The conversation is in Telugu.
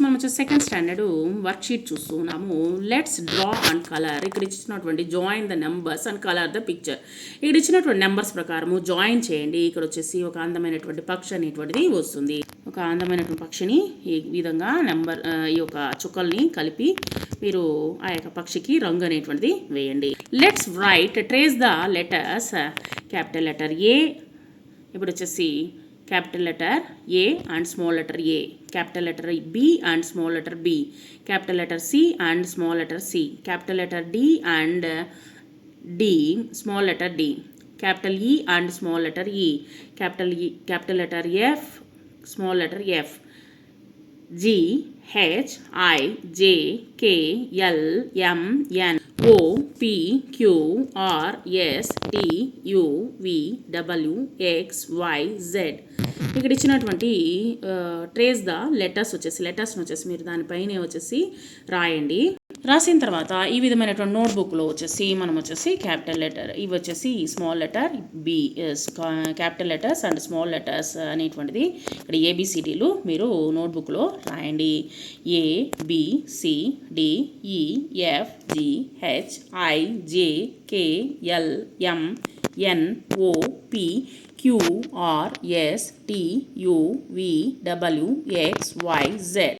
మనం వచ్చేసి సెకండ్ స్టాండర్డ్ వర్క్ షీట్ చూస్తున్నాము. Let's draw and colour. ఇక్కడ ఇచ్చినటువంటి join the numbers and colour the picture. ఇక్కడ ఇచ్చినటువంటి నెంబర్స్ ప్రకారము జాయిన్ చేయండి. ఇక్కడ వచ్చేసి ఒక అందమైనటువంటి పక్షి అనేటువంటిది వస్తుంది. ఒక అందమైనటువంటి పక్షిని ఈ విధంగా ఈ యొక్క చుక్కల్ని కలిపి మీరు ఆ యొక్క పక్షికి రంగు అనేటువంటిది వేయండి. Let's write trace the letters. Capital letter A, ఇప్పుడు వచ్చేసి capital letter A and small letter A, capital letter B and small letter B, capital letter C and small letter C, capital letter D and D, small letter D, capital E and small letter E, capital letter F, small letter F, G, H, I, J, K, L, M, N, O, P, Q, R, S, T, U, V, W, X, Y, Z. ఇక్కడ ఇచ్చినటువంటి ట్రేస్ ద లెటర్స్ని వచ్చేసి మీరు దానిపైనే వచ్చేసి రాయండి. రాసిన తర్వాత ఈ విధమైనటువంటి నోట్బుక్లో వచ్చేసి మనం వచ్చేసి క్యాపిటల్ లెటర్, ఇవి వచ్చేసి small letter B, capital letters and small letters అనేటువంటిది ఇక్కడ ఏబిసిడీలు మీరు నోట్బుక్లో రాయండి. A, B, C, D, E, F, G, H, I, J, K, L, M, N, O, P, Q, R, S, T, U, V, W, X, Y, Z.